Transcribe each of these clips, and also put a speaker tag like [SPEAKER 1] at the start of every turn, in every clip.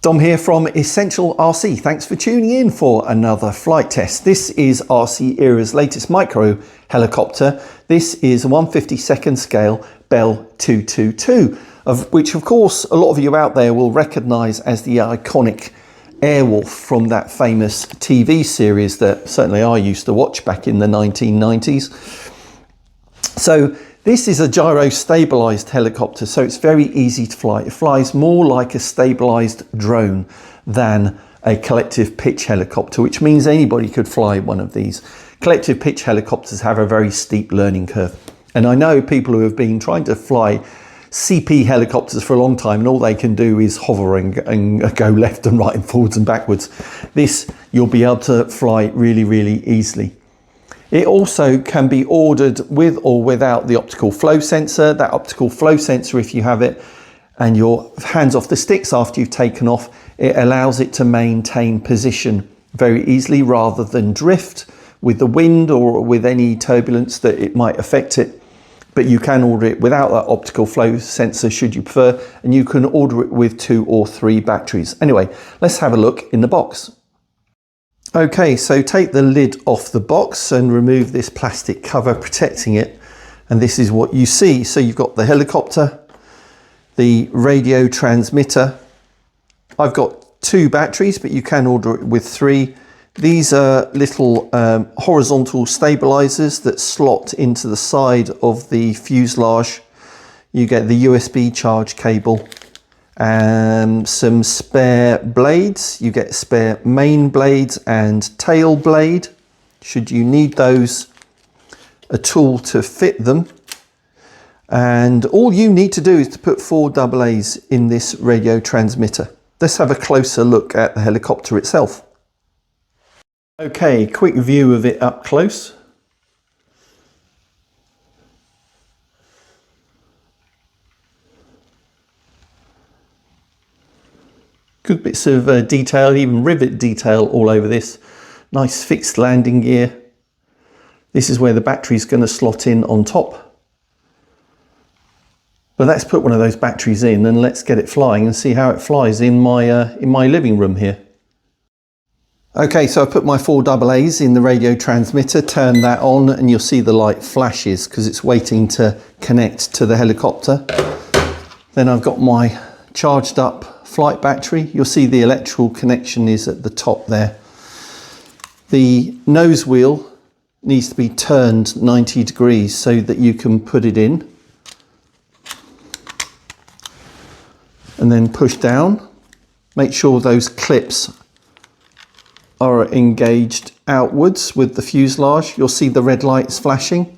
[SPEAKER 1] Dom here from Essential RC. Thanks for tuning in for another flight test. This is RC Era's latest micro helicopter. This is a 1/52nd scale Bell 222, which of course a lot of you out there will recognise as the iconic Airwolf from that famous TV series that certainly I used to watch back in the 1990s. So this is a gyro stabilised helicopter, so it's very easy to fly. It flies more like a stabilised drone than a collective pitch helicopter, which means anybody could fly one of these. Collective pitch helicopters have a very steep learning curve. And I know people who have been trying to fly CP helicopters for a long time and all they can do is hover and go left and right and forwards and backwards. This you'll be able to fly really, really easily. It also can be ordered with or without the optical flow sensor. That optical flow sensor, if you have it and your hands off the sticks after you've taken off, it allows it to maintain position very easily rather than drift with the wind or with any turbulence that it might affect it. But you can order it without that optical flow sensor should you prefer, and you can order it with 2 or 3 batteries. Anyway, let's have a look in the box. Okay, so take the lid off the box and remove this plastic cover protecting it, and this is what you see. So you've got the helicopter, the radio transmitter. I've got 2 batteries, but you can order it with 3. These are little horizontal stabilizers that slot into the side of the fuselage. You get the USB charge cable and some spare blades. You get spare main blades and tail blade should you need those, a tool to fit them, and all you need to do is to put 4 AA's in this radio transmitter. Let's have a closer look at the helicopter itself. Okay, quick view of it up close. Good bits of detail, even rivet detail all over this. Nice fixed landing gear. This is where the battery is going to slot in on top. But let's put one of those batteries in and let's get it flying and see how it flies in my living room here. Okay, so I put my 4 AA's in the radio transmitter, turn that on, and you'll see the light flashes because it's waiting to connect to the helicopter. Then I've got my charged up flight battery. You'll see the electrical connection is at the top there. The nose wheel needs to be turned 90 degrees so that you can put it in. And then push down. Make sure those clips are engaged outwards with the fuselage. You'll see the red lights flashing.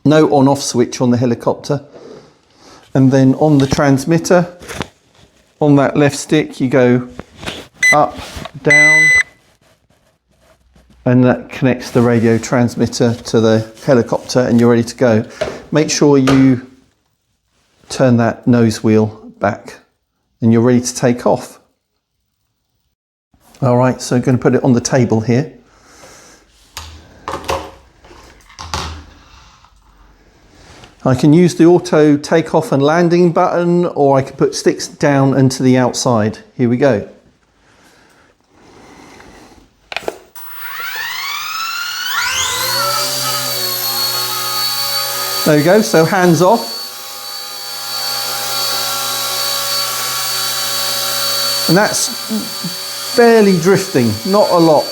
[SPEAKER 1] No on-off switch on the helicopter. And then on the transmitter, on that left stick, you go up, down, and that connects the radio transmitter to the helicopter and you're ready to go. Make sure you turn that nose wheel back and you're ready to take off. All right, so I'm going to put it on the table here. I can use the auto takeoff and landing button, or I can put sticks down and to the outside. Here we go. There we go, so hands off. And that's barely drifting, not a lot.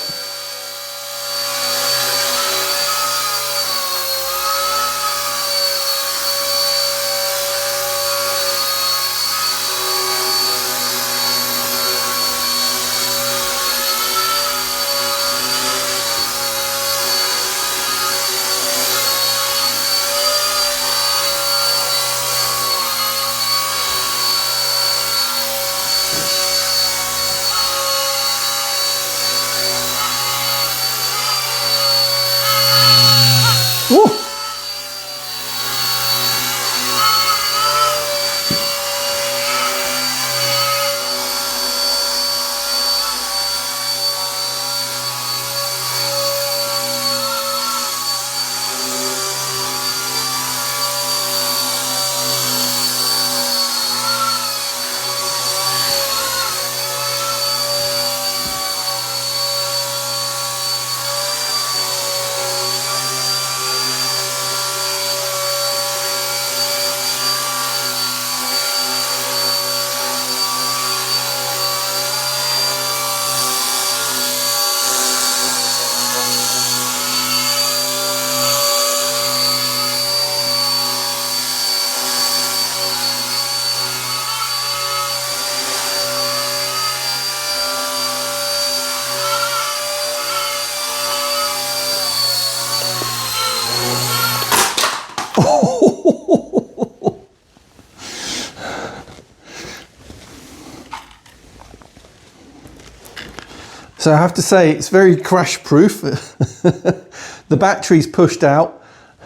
[SPEAKER 1] So I have to say it's very crash proof. The battery's pushed out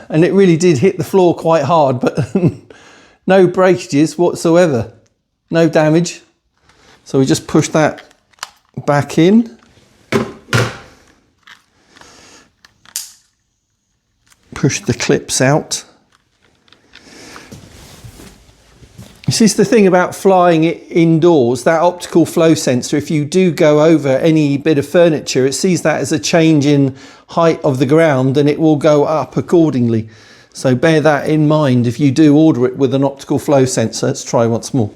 [SPEAKER 1] and it really did hit the floor quite hard, but no breakages whatsoever, no damage. So we just push that back in. Push the clips out. This is the thing about flying it indoors, that optical flow sensor, if you do go over any bit of furniture, it sees that as a change in height of the ground and it will go up accordingly. So bear that in mind if you do order it with an optical flow sensor. Let's try once more.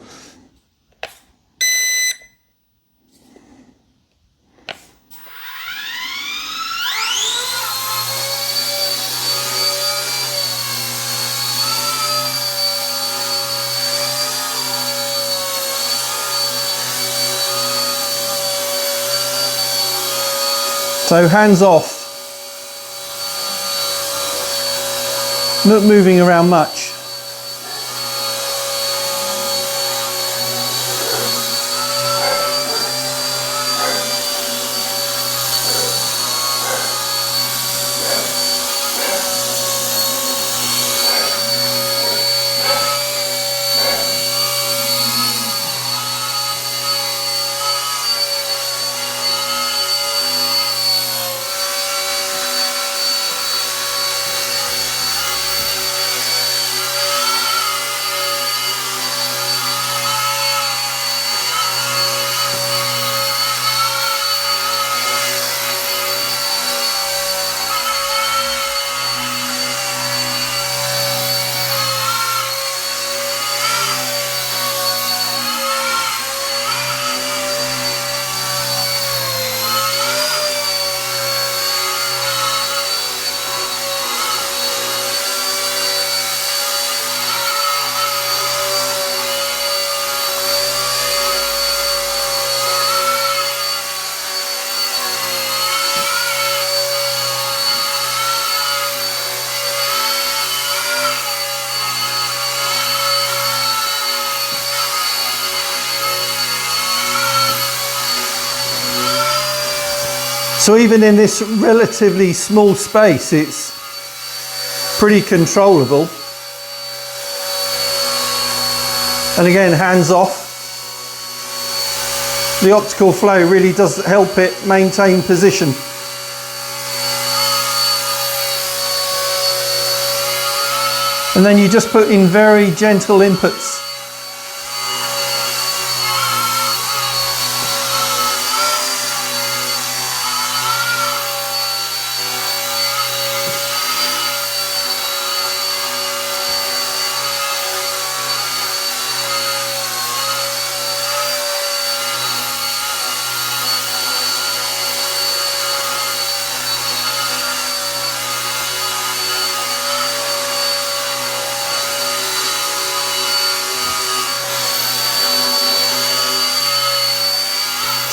[SPEAKER 1] So hands off, not moving around much. So even in this relatively small space, it's pretty controllable. And again, hands off. The optical flow really does help it maintain position. And then you just put in very gentle inputs.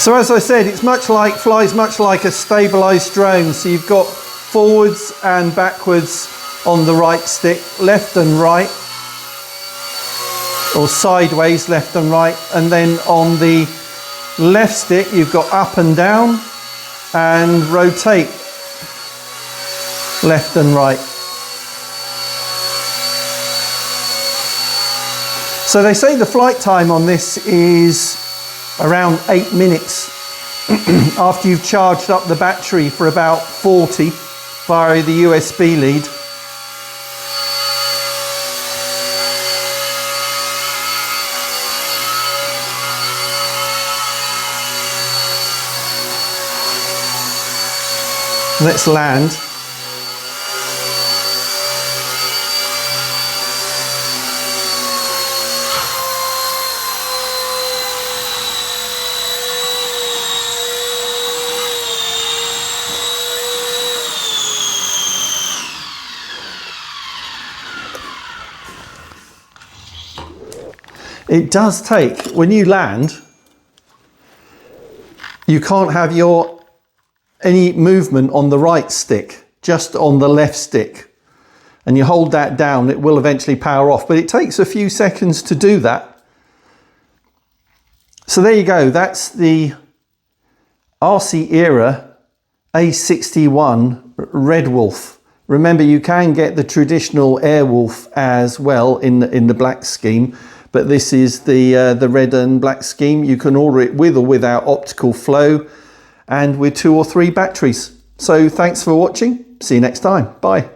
[SPEAKER 1] So as I said, it's flies much like a stabilised drone. So you've got forwards and backwards on the right stick, left and right, or sideways, left and right. And then on the left stick, you've got up and down and rotate left and right. So they say the flight time on this is around 8 minutes after you've charged up the battery for about 40 via the USB lead. Let's land. It does take, when you land, you can't have any movement on the right stick, just on the left stick. And you hold that down, it will eventually power off, but it takes a few seconds to do that. So there you go, that's the RC Era A61 Redwolf. Remember, you can get the traditional Airwolf as well in the black scheme, but this is the red and black scheme. You can order it with or without optical flow and with 2 or 3 batteries. So thanks for watching. See you next time. Bye.